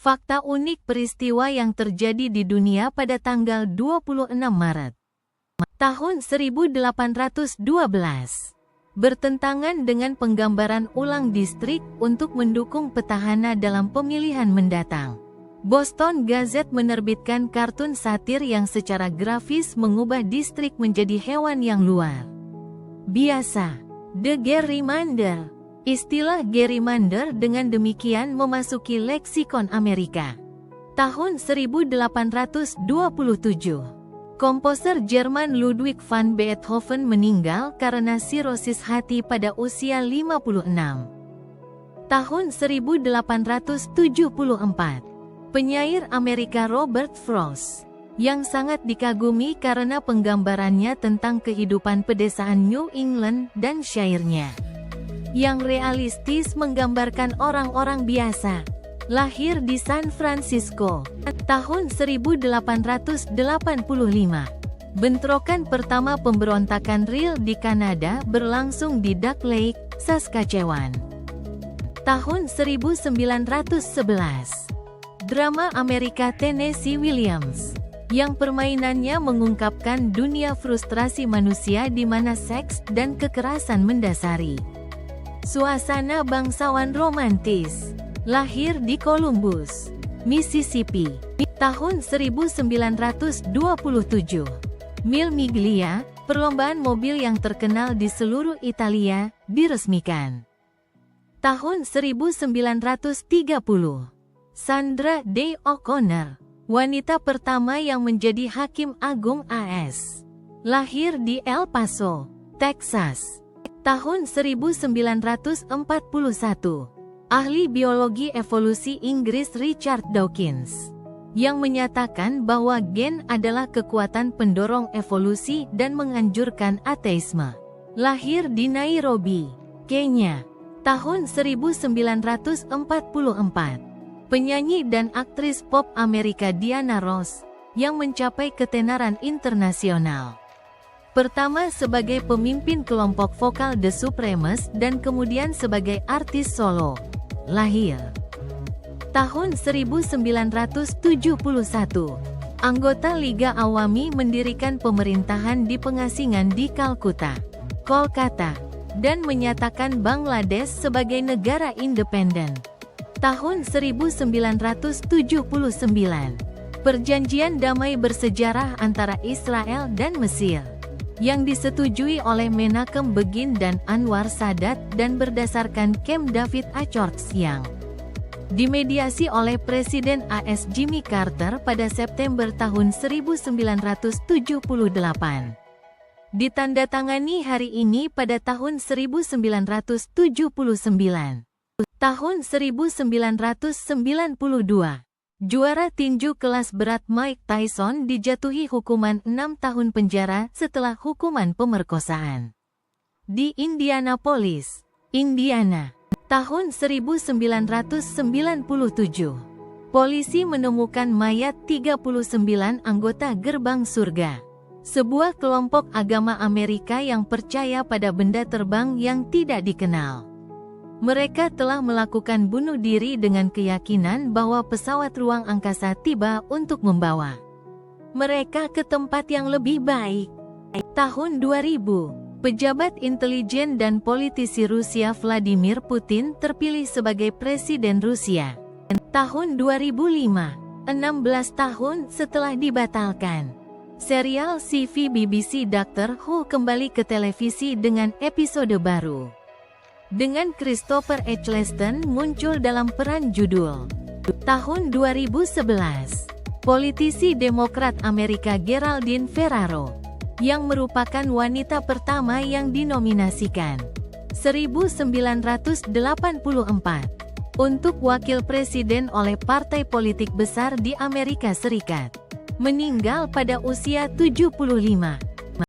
Fakta unik peristiwa yang terjadi di dunia pada tanggal 26 Maret tahun 1812. Bertentangan dengan penggambaran ulang distrik untuk mendukung petahana dalam pemilihan mendatang. Boston Gazette menerbitkan kartun satir yang secara grafis mengubah distrik menjadi hewan yang luar biasa. The Gerrymander. Istilah gerrymander dengan demikian memasuki leksikon Amerika. Tahun 1827. Komposer Jerman Ludwig van Beethoven meninggal karena sirosis hati pada usia 56. Tahun 1874. Penyair Amerika Robert Frost, yang sangat dikagumi karena penggambarannya tentang kehidupan pedesaan New England dan syairnya yang realistis menggambarkan orang-orang biasa, lahir di San Francisco. Tahun 1885. Bentrokan pertama pemberontakan real di Kanada berlangsung di Duck Lake, Saskatchewan. Tahun 1911. Drama Amerika Tennessee Williams, yang permainannya mengungkapkan dunia frustrasi manusia di mana seks dan kekerasan mendasari suasana bangsawan romantis. Lahir di Columbus, Mississippi, tahun 1927. Mille Miglia, perlombaan mobil yang terkenal di seluruh Italia, diresmikan. Tahun 1930. Sandra Day O'Connor, wanita pertama yang menjadi Hakim Agung AS. Lahir di El Paso, Texas. Tahun 1941. Ahli biologi evolusi Inggris Richard Dawkins, yang menyatakan bahwa gen adalah kekuatan pendorong evolusi dan menganjurkan ateisme. Lahir di Nairobi, Kenya. Tahun 1944. Penyanyi dan aktris pop Amerika Diana Ross, yang mencapai ketenaran internasional. Pertama sebagai pemimpin kelompok vokal The Supremes dan kemudian sebagai artis solo. Lahir tahun 1971. Anggota Liga Awami mendirikan pemerintahan di pengasingan di Kalkuta, Kolkata, dan menyatakan Bangladesh sebagai negara independen. Tahun 1979. Perjanjian damai bersejarah antara Israel dan Mesir, yang disetujui oleh Menachem Begin dan Anwar Sadat dan berdasarkan Camp David Accords yang dimediasi oleh Presiden AS Jimmy Carter pada September tahun 1978. Ditandatangani hari ini pada tahun 1979. Tahun 1992. Juara tinju kelas berat Mike Tyson dijatuhi hukuman 6 tahun penjara setelah hukuman pemerkosaan di Indianapolis, Indiana. Tahun 1997. Polisi menemukan mayat 39 anggota Gerbang Surga, sebuah kelompok agama Amerika yang percaya pada benda terbang yang tidak dikenal. Mereka telah melakukan bunuh diri dengan keyakinan bahwa pesawat ruang angkasa tiba untuk membawa mereka ke tempat yang lebih baik. Tahun 2000, pejabat intelijen dan politisi Rusia Vladimir Putin terpilih sebagai Presiden Rusia. Tahun 2005, 16 tahun setelah dibatalkan, serial CV BBC Doctor Who kembali ke televisi dengan episode baru, dengan Christopher Eccleston muncul dalam peran judul. Tahun 2011, politisi Demokrat Amerika Geraldine Ferraro, yang merupakan wanita pertama yang dinominasikan 1984 untuk wakil presiden oleh partai politik besar di Amerika Serikat, meninggal pada usia 75.